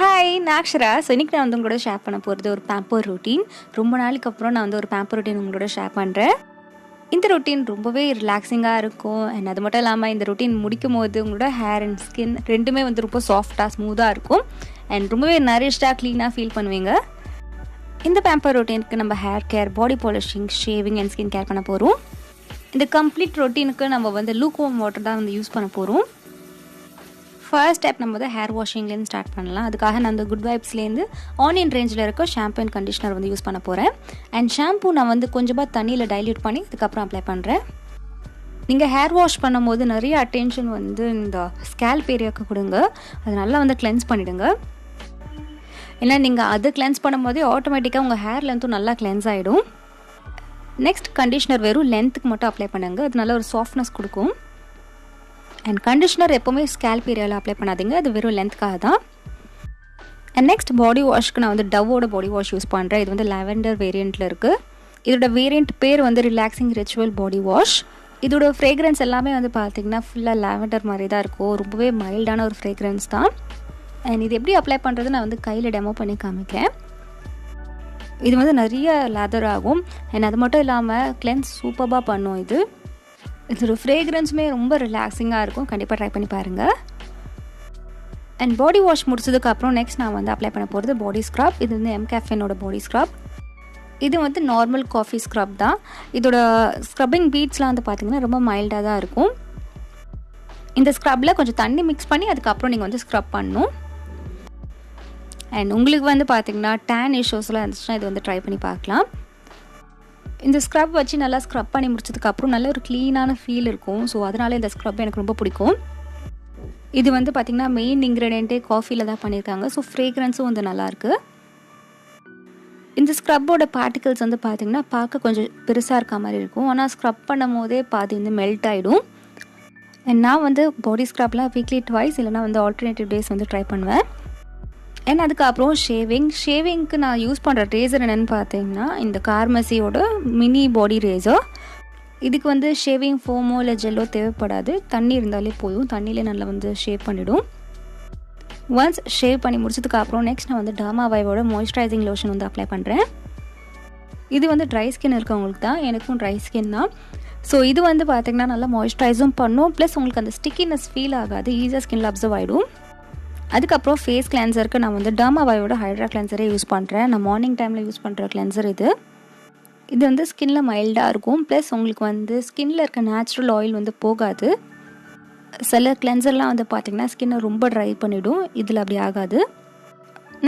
Hi நான் Akshara. So இன்றைக்கி நான் உங்களோட ஷேர் பண்ண போகிறது ஒரு பேம்பர் ரொட்டீன். ரொம்ப நாளைக்கு அப்புறம் நான் ஒரு பேம்பர் ரொட்டீன் உங்களோட ஷேர் பண்ணுறேன். இந்த ரொட்டீன் ரொம்பவே ரிலாக்ஸிங்காக இருக்கும். அண்ட் அது மட்டும் இல்லாமல் இந்த ரொட்டீன் முடிக்கும் போது உங்களோட ஹேர் அண்ட் ஸ்கின் ரெண்டுமே ரொம்ப சாஃப்டாக ஸ்மூத்தாக இருக்கும். அண்ட் ரொம்பவே நரிஷ்டாக க்ளீனாக ஃபீல் பண்ணுவீங்க. இந்த பேம்பர் ரொட்டீனுக்கு நம்ம hair care, body polishing, shaving and skin care பண்ண போகிறோம். இந்த கம்ப்ளீட் ரொட்டீனுக்கு நம்ம லூக் வார்ம் வாட்டர் தான் யூஸ் பண்ண போகிறோம். ஃபர்ஸ்ட் ஸ்டெப் நம்ம ஹேர் வாஷிங்லேருந்து ஸ்டார்ட் பண்ணலாம். அதுக்காக நான் குட் வைப்ஸ்லேருந்து ஆனியன் ரேஞ்சில் இருக்க ஷாம்பு அண்ட் கண்டிஷனர் யூஸ் பண்ண போகிறேன். அண்ட் ஷாம்பு நான் கொஞ்சமாக தண்ணியில் டைல்யூட் பண்ணி அதுக்கப்புறம் அப்ளை பண்ணுறேன். நீங்கள் ஹேர் வாஷ் பண்ணும்போது நிறைய அட்டென்ஷன் இந்த ஸ்கேல்ப் ஏரியாவுக்கு கொடுங்க. அது நல்லா கிளென்ஸ் பண்ணிவிடுங்க. ஏன்னா நீங்கள் அது கிளென்ஸ் பண்ணும்போதே ஆட்டோமேட்டிக்காக உங்கள் ஹேர் லென்த்தும் நல்லா கிளென்ஸ் ஆகிடும். நெக்ஸ்ட் கண்டிஷனர் வெறும் லென்த்துக்கு மட்டும் அப்ளை பண்ணுங்கள். அது நல்ல ஒரு சாஃப்ட்னஸ் கொடுக்கும். அண்ட் கண்டிஷனர் எப்போவுமே ஸ்கேல்ப் ஏரியாவில் அப்ளை பண்ணாதீங்க, அது வெறும் லென்த்துக்காக தான். அண்ட் நெக்ஸ்ட் பாடி வாஷ்க்கு நான் டவ்வோட பாடி வாஷ் யூஸ் பண்ணுறேன். இது லாவெண்டர் வேரியண்ட்டில் இருக்குது. இதோட வேரியண்ட் பேர் ரிலாக்ஸிங் ரிச்சுவல் பாடி வாஷ். இதோட ஃப்ரேக்ரன்ஸ் எல்லாமே பார்த்திங்கன்னா ஃபுல்லாக லாவெண்டர் மாதிரி தான் இருக்கும். ரொம்பவே மைல்டான ஒரு ஃப்ரேக்ரன்ஸ் தான். அண்ட் இது எப்படி அப்ளை பண்ணுறது நான் கையில் டெமோ பண்ணி காமிக்கிறேன். இது நிறைய லேதர் ஆகும். அண்ட் அது மட்டும் இல்லாமல் கிளென்ஸ் சூப்பராக பண்ணும். இதோட ஃப்ரேக்ரன்ஸுமே ரொம்ப ரிலாக்ஸிங்காக இருக்கும். கண்டிப்பாக ட்ரை பண்ணி பாருங்கள். அண்ட் பாடி வாஷ் முடிச்சதுக்கப்புறம் நெக்ஸ்ட் நான் அப்ளை பண்ண போகிறது பாடி ஸ்க்ரப். இது mCaffeineோட பாடி ஸ்க்ரப். இது நார்மல் காஃபி ஸ்க்ரப் தான். இதோட ஸ்க்ரப்பிங் பீட்ஸ்லாம் பார்த்திங்கன்னா ரொம்ப மைல்டாக தான் இருக்கும். இந்த ஸ்க்ரப்பில் கொஞ்சம் தண்ணி மிக்ஸ் பண்ணி அதுக்கப்புறம் நீங்கள் ஸ்க்ரப் பண்ணணும். அண்ட் உங்களுக்கு பார்த்திங்கன்னா டேன் இஷ்யூஸ்லாம் இருந்துச்சுன்னா இது ட்ரை பண்ணி பார்க்கலாம். இந்த ஸ்க்ரப் வச்சு நல்லா ஸ்க்ரப் பண்ணி முடிச்சதுக்கப்புறம் நல்ல ஒரு க்ளீனான ஃபீல் இருக்கும். ஸோ அதனால இந்த ஸ்க்ரப் எனக்கு ரொம்ப பிடிக்கும். இது பார்த்திங்கன்னா மெயின் இன்க்ரீடியண்ட்டே காஃபியில் தான் பண்ணியிருக்காங்க. ஸோ ஃப்ரேக்ரன்ஸும் நல்லாயிருக்கு. இந்த ஸ்க்ரப்போட பார்ட்டிகல்ஸ் பார்த்திங்கன்னா பார்க்க கொஞ்சம் பெருசாக இருக்க மாதிரி இருக்கும். ஆனால் ஸ்க்ரப் பண்ணும் போதே பாதி மெல்ட் ஆகிடும். அண்ட் நான் பாடி ஸ்க்ரப்லாம் வீக்லி ட்வைஸ் இல்லைனா ஆல்டர்னேட்டிவ் டேஸ் ட்ரை பண்ணுவேன். அண்ட் அதுக்கப்புறம் ஷேவிங்க்கு நான் யூஸ் பண்ணுற ரேசர் என்னென்னு பார்த்தீங்கன்னா இந்த கார்மசியோட மினி பாடி ரேசர். இதுக்கு ஷேவிங் ஃபோமோ இல்லை ஜெல்லோ தேவைப்படாது. தண்ணி இருந்தாலே போதும். தண்ணியிலே நல்லா ஷேவ் பண்ணிவிடும். ஒன்ஸ் ஷேவ் பண்ணி முடிச்சதுக்கப்புறம் நெக்ஸ்ட் நான் டெர்மாவைவோட மாய்ஸ்சரைசிங் லோஷன் அப்ளை பண்ணுறேன். இது ட்ரை ஸ்கின் இருக்கவங்களுக்கு தான். எனக்கும் ட்ரை ஸ்கின் தான். ஸோ இது பார்த்திங்கன்னா நல்லா மாய்ஸ்சரைஸும் பண்ணும். ப்ளஸ் உங்களுக்கு அந்த ஸ்டிக்கினஸ் ஃபீல் ஆகாது. ஈஸியாக ஸ்கின்ல அப்சர்வ் ஆகிடும். அதுக்கப்புறம் ஃபேஸ் கிளென்சருக்கு நான் டெர்மாவைவோட ஹைட்ரா கிளென்சரே யூஸ் பண்ணுறேன். நான் மார்னிங் டைமில் யூஸ் பண்ணுற கிளென்சர் இது ஸ்கின்ல மைல்டாக இருக்கும். ப்ளஸ் உங்களுக்கு ஸ்கின்ல இருக்க நேச்சுரல் ஆயில் போகாது. சில கிளென்சர்லாம் பார்த்திங்கன்னா ஸ்கின்னை ரொம்ப ட்ரை பண்ணிவிடும். இதில் அப்படி ஆகாது.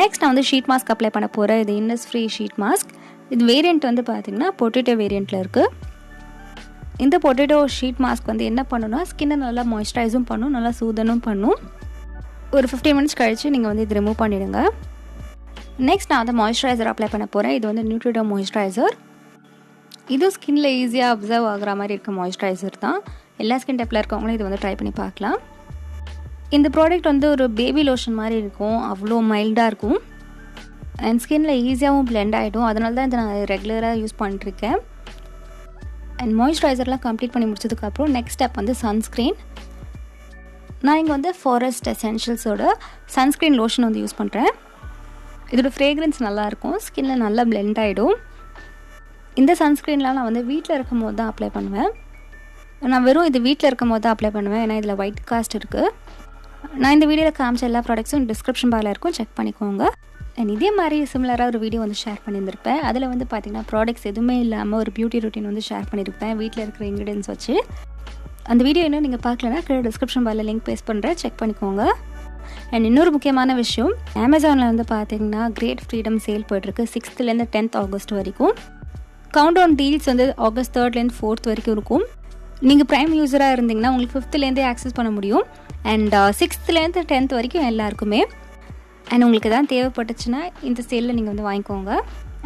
நெக்ஸ்ட் நான் ஷீட் மாஸ்க் அப்ளை பண்ண போகிறேன். இது இன்னிஸ்ஃப்ரீ ஷீட் மாஸ்க். இது வேரியண்ட் பார்த்திங்கன்னா பொட்டேட்டோ வேரியண்ட்டில் இருக்குது. இந்த பொட்டேட்டோ ஷீட் மாஸ்க் என்ன பண்ணுன்னா ஸ்கின்னை நல்லா மாய்ஸ்சரைஸும் பண்ணும், நல்லா சூதனும் பண்ணும். ஒரு 15 மினிட்ஸ் கழித்து நீங்கள் இது ரிமூவ் பண்ணிவிடுங்க. நெக்ஸ்ட் நான் மாய்ஸ்சரைசர் அப்ளை பண்ண போகிறேன். இது நியூட்ரிடர்ம் மாய்ஸ்சரைசர். இது ஸ்கின்ல ஈஸியாக அப்சர்வ் ஆகிற மாதிரி இருக்க மாய்ஸ்சரைசர் தான். எல்லா ஸ்கின் டைப்பில் இருக்கவங்களும் இது ட்ரை பண்ணி பார்க்கலாம். இந்த ப்ராடக்ட் ஒரு பேபி லோஷன் மாதிரி இருக்கும். அவ்வளோ மைல்டாக இருக்கும். அண்ட் ஸ்கின்ல ஈஸியாகவும் பிளெண்ட் ஆகிடும். அதனால தான் இதை நான் ரெகுலராக யூஸ் பண்ணிட்டுருக்கேன். அண்ட் மாய்ஸ்சரைசர்லாம் கம்ப்ளீட் பண்ணி முடிச்சதுக்கப்புறம் நெக்ஸ்ட் ஸ்டெப் சன்ஸ்க்ரீன். நான் இங்கே ஃபாரஸ்ட் எசென்ஷியல்ஸோட சன்ஸ்க்ரீன் லோஷன் யூஸ் பண்ணுறேன். இதோட ஃப்ரேக்ரன்ஸ் நல்லாயிருக்கும். ஸ்கின்ல நல்லா பிளெண்ட் ஆகிடும். இந்த சன்ஸ்க்ரீன்லாம் நான் வீட்டில் இருக்கும் போது தான் அப்ளை பண்ணுவேன். நான் வெறும் இது வீட்டில் இருக்கும் போது தான் அப்ளை பண்ணுவேன். ஏன்னா இதில் ஒயிட் காஸ்ட் இருக்குது. நான் இந்த வீடியோவில் காமிச்ச எல்லா ப்ராடக்ட்ஸும் டிஸ்கிரிப்ஷன் பாக்ஸில் இருக்கும், செக் பண்ணிக்கோங்க. அண்ட் இதே மாதிரி சிமிலராக ஒரு வீடியோ ஷேர் பண்ணியிருந்திருப்பேன். அதில் பார்த்திங்கன்னா ப்ராடக்ட்ஸ் எதுவுமே இல்லாமல் ஒரு பியூட்டி ரொட்டீன் ஷேர் பண்ணியிருப்பேன் வீட்டில் இருக்கிற இன்க்ரீடியன்ஸ் வச்சு. அந்த வீடியோ இன்னும் நீங்கள் பார்க்கலன்னா கீழே டிஸ்கிரிப்ஷன் பாக்ஸில் லிங்க் பேஸ்ட் பண்ணுறேன், செக் பண்ணிக்கோங்க. அண்ட் இன்னொரு முக்கியமான விஷயம், அமேசானில் பார்த்தீங்கன்னா கிரேட் ஃப்ரீடம் சேல் போய்ட்டுருக்கு. 6th 10th ஆகஸ்ட் வரைக்கும். Count down deals August 3rd 4th வரைக்கும் இருக்கும். நீங்கள் ப்ரைம் யூஸராக இருந்தீங்கன்னா உங்களுக்கு 5th ஆக்சஸ் பண்ண முடியும். அண்ட் 6th 10th வரைக்கும் எல்லாருக்குமே. அண்ட் உங்களுக்கு எதாவது தேவைப்பட்டுச்சுன்னா இந்த சேலில் நீங்கள் வாங்கிக்கோங்க.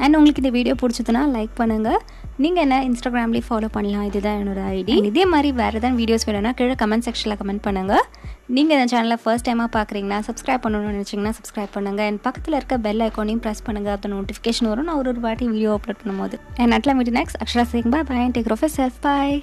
அண்ட் உங்களுக்கு இந்த வீடியோ பிடிச்சதுன்னா லைக் பண்ணுங்கள். நீங்கள் என்ன இன்ஸ்டாகிராம்லேயே ஃபாலோ பண்ணலாம். இதுதான் என்னோட ஐடி. இதே மாதிரி வேறு எதாவது வீடியோஸ் வேணும்னா கீழே கமெண்ட் செக்ஷனில் கமெண்ட் பண்ணுங்கள். நீங்கள் இந்த சேனலில் ஃபர்ஸ்ட் டைமாக பார்க்குறீங்கன்னா சப்ஸ்கிரைப் பண்ணணும்னு நினச்சிங்கன்னா சப்ஸ்கிரைப் பண்ணுங்கள். அண்ட் பக்கத்தில் இருக்க பெல் ஐக்கானையும் ப்ரெஸ் பண்ணுங்கள். அப்போ நோட்டிஃபிகேஷன் வரும் நான் ஒரு வாட்டி வீடியோ அப்லோட் பண்ணும்போது. அண்ட் அட்லா மீட் நெக்ஸ்ட் அக்ஷரா சேங் bye and take care of yourself. By.